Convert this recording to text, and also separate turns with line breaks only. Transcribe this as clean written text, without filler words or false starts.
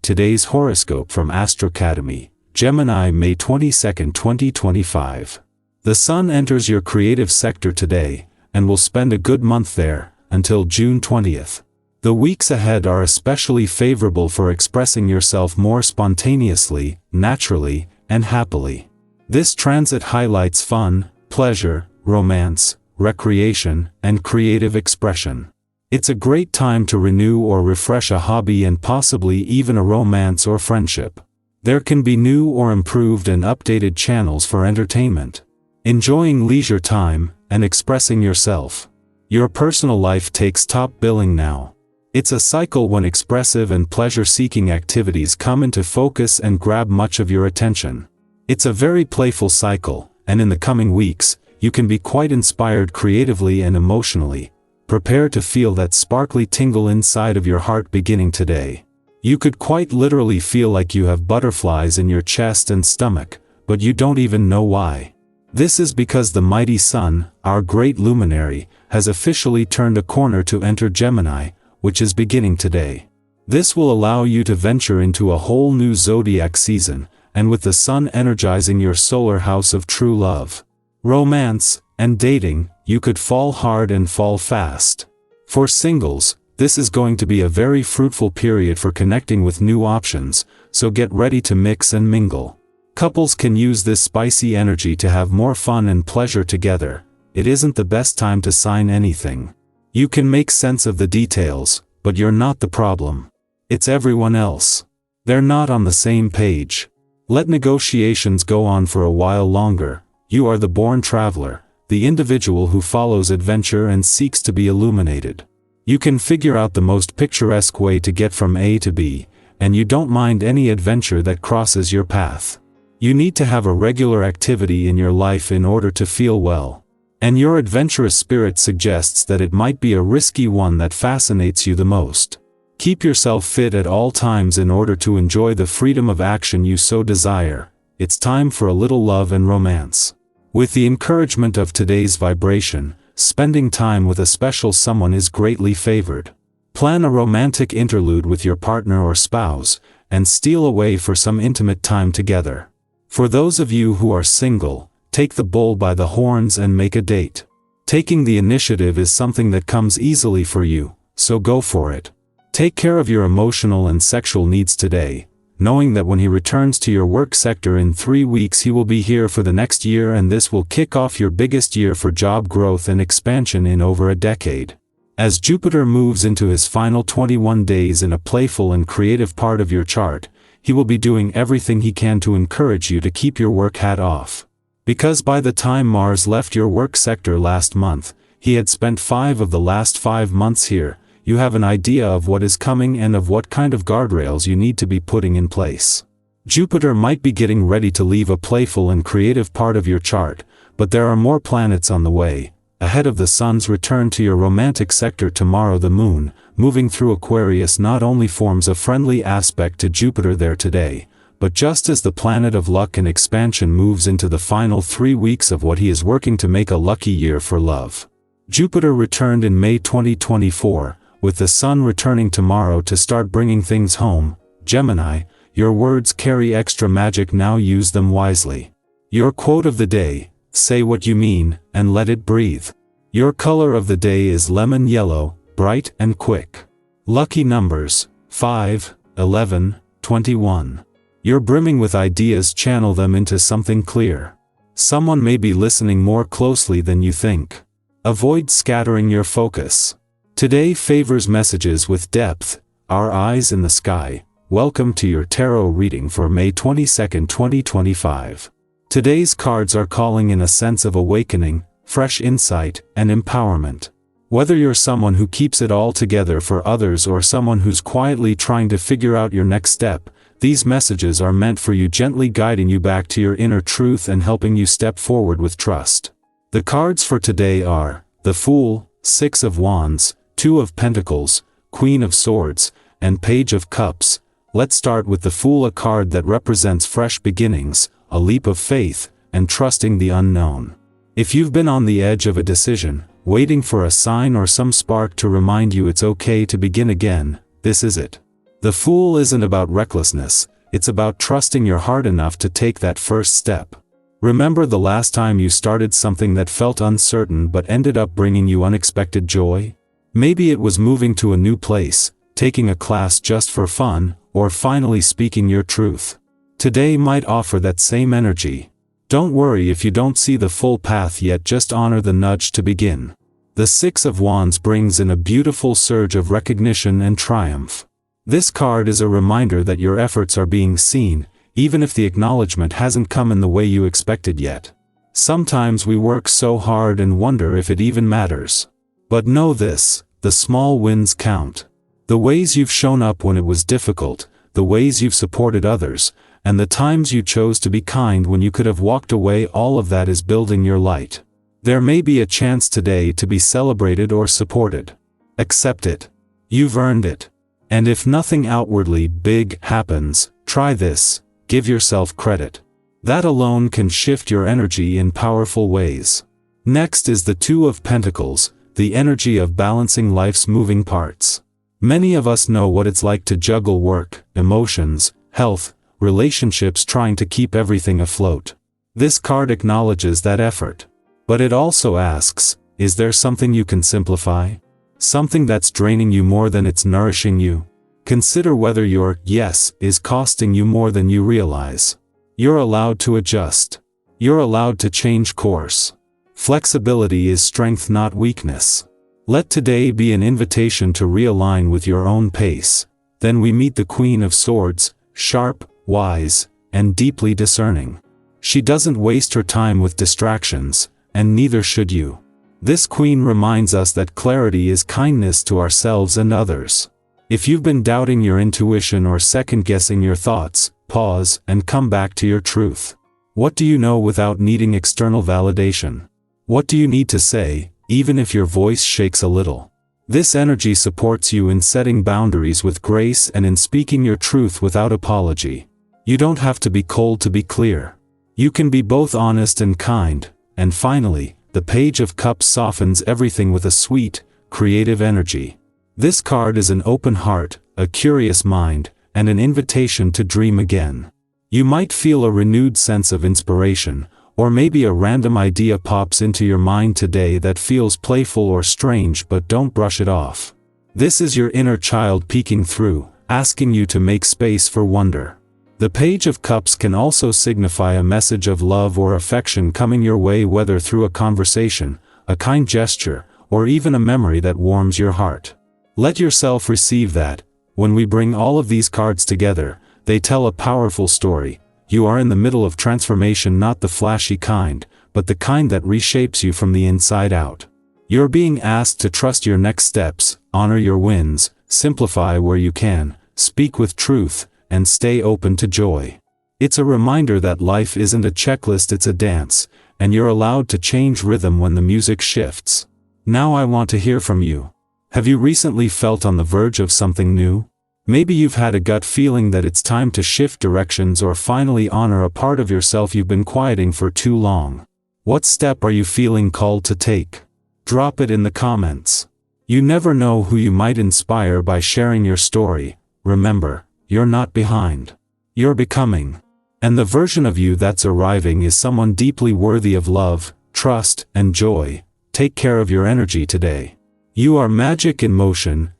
today's horoscope from Astrocademy, Gemini, May 22, 2025. The Sun enters your creative sector today, and will spend a good month there, until June 20th. The weeks ahead are especially favorable for expressing yourself more spontaneously, naturally, and happily. This transit highlights fun, pleasure, romance, recreation, and creative expression. It's a great time to renew or refresh a hobby and possibly even a romance or friendship. There can be new or improved and updated channels for entertainment. Enjoying leisure time, and expressing yourself. Your personal life takes top billing now. It's a cycle when expressive and pleasure-seeking activities come into focus and grab much of your attention. It's a very playful cycle, and in the coming weeks, you can be quite inspired creatively and emotionally. Prepare to feel that sparkly tingle inside of your heart beginning today. You could quite literally feel like you have butterflies in your chest and stomach, but you don't even know why. This is because the mighty Sun, our great luminary, has officially turned a corner to enter Gemini, which is beginning today. This will allow you to venture into a whole new zodiac season, and with the Sun energizing your solar house of true love, romance, and dating, you could fall hard and fall fast. For singles, this is going to be a very fruitful period for connecting with new options, so get ready to mix and mingle. Couples can use this spicy energy to have more fun and pleasure together. It isn't the best time to sign anything. You can make sense of the details, but you're not the problem. It's everyone else. They're not on the same page. Let negotiations go on for a while longer. You are the born traveler, the individual who follows adventure and seeks to be illuminated. You can figure out the most picturesque way to get from A to B, and you don't mind any adventure that crosses your path. You need to have a regular activity in your life in order to feel well. And your adventurous spirit suggests that it might be a risky one that fascinates you the most. Keep yourself fit at all times in order to enjoy the freedom of action you so desire. It's time for a little love and romance. With the encouragement of today's vibration, spending time with a special someone is greatly favored. Plan a romantic interlude with your partner or spouse, and steal away for some intimate time together. For those of you who are single, take the bull by the horns and make a date. Taking the initiative is something that comes easily for you, so go for it. Take care of your emotional and sexual needs today, knowing that when he returns to your work sector in 3 weeks he will be here for the next year, and this will kick off your biggest year for job growth and expansion in over a decade. As Jupiter moves into his final 21 days in a playful and creative part of your chart, he will be doing everything he can to encourage you to keep your work hat off. Because by the time Mars left your work sector last month, he had spent 5 of the last 5 months here. You have an idea of what is coming and of what kind of guardrails you need to be putting in place. Jupiter might be getting ready to leave a playful and creative part of your chart, but there are more planets on the way. Ahead of the Sun's return to your romantic sector tomorrow, the Moon, moving through Aquarius, not only forms a friendly aspect to Jupiter there today, but just as the planet of luck and expansion moves into the final 3 weeks of what he is working to make a lucky year for love. Jupiter returned in May 2024, with the Sun returning tomorrow to start bringing things home. Gemini, your words carry extra magic, now use them wisely. Your quote of the day: say what you mean, and let it breathe. Your color of the day is lemon yellow, bright and quick. Lucky numbers: 5, 11, 21. You're brimming with ideas, channel them into something clear. Someone may be listening more closely than you think. Avoid scattering your focus. Today favors messages with depth, our eyes in the sky. Welcome to your tarot reading for May 22, 2025. Today's cards are calling in a sense of awakening, fresh insight, and empowerment. Whether you're someone who keeps it all together for others or someone who's quietly trying to figure out your next step, these messages are meant for you, gently guiding you back to your inner truth and helping you step forward with trust. The cards for today are the Fool, 6 of Wands, 2 of Pentacles, Queen of Swords, and Page of Cups. Let's start with the Fool, a card that represents fresh beginnings, a leap of faith, and trusting the unknown. If you've been on the edge of a decision, waiting for a sign or some spark to remind you it's okay to begin again, this is it. The Fool isn't about recklessness, it's about trusting your heart enough to take that first step. Remember the last time you started something that felt uncertain but ended up bringing you unexpected joy? Maybe it was moving to a new place, taking a class just for fun, or finally speaking your truth. Today might offer that same energy. Don't worry if you don't see the full path yet, just honor the nudge to begin. The Six of Wands brings in a beautiful surge of recognition and triumph. This card is a reminder that your efforts are being seen, even if the acknowledgement hasn't come in the way you expected yet. Sometimes we work so hard and wonder if it even matters. But know this, the small wins count. The ways you've shown up when it was difficult, the ways you've supported others, and the times you chose to be kind when you could have walked away, all of that is building your light. There may be a chance today to be celebrated or supported. Accept it. You've earned it. And if nothing outwardly big happens, try this, give yourself credit. That alone can shift your energy in powerful ways. Next is the Two of Pentacles, the energy of balancing life's moving parts. Many of us know what it's like to juggle work, emotions, health, relationships, trying to keep everything afloat. This card acknowledges that effort. But it also asks, is there something you can simplify? Something that's draining you more than it's nourishing you? Consider whether your yes is costing you more than you realize. You're allowed to adjust. You're allowed to change course. Flexibility is strength, not weakness. Let today be an invitation to realign with your own pace. Then we meet the Queen of Swords, sharp, wise, and deeply discerning. She doesn't waste her time with distractions, and neither should you. This Queen reminds us that clarity is kindness to ourselves and others. If you've been doubting your intuition or second-guessing your thoughts, pause and come back to your truth. What do you know without needing external validation? What do you need to say, even if your voice shakes a little? This energy supports you in setting boundaries with grace and in speaking your truth without apology. You don't have to be cold to be clear. You can be both honest and kind. And finally, the Page of Cups softens everything with a sweet, creative energy. This card is an open heart, a curious mind, and an invitation to dream again. You might feel a renewed sense of inspiration, or maybe a random idea pops into your mind today that feels playful or strange, but don't brush it off. This is your inner child peeking through, asking you to make space for wonder. The Page of Cups can also signify a message of love or affection coming your way, whether through a conversation, a kind gesture, or even a memory that warms your heart. Let yourself receive that. When we bring all of these cards together, they tell a powerful story. You are in the middle of transformation, not the flashy kind, but the kind that reshapes you from the inside out. You're being asked to trust your next steps, honor your wins, simplify where you can, speak with truth, and stay open to joy. It's a reminder that life isn't a checklist, it's a dance, and you're allowed to change rhythm when the music shifts. Now I want to hear from you. Have you recently felt on the verge of something new? Maybe you've had a gut feeling that it's time to shift directions or finally honor a part of yourself you've been quieting for too long. What step are you feeling called to take? Drop it in the comments. You never know who you might inspire by sharing your story. Remember, you're not behind. You're becoming. And the version of you that's arriving is someone deeply worthy of love, trust, and joy. Take care of your energy today. You are magic in motion,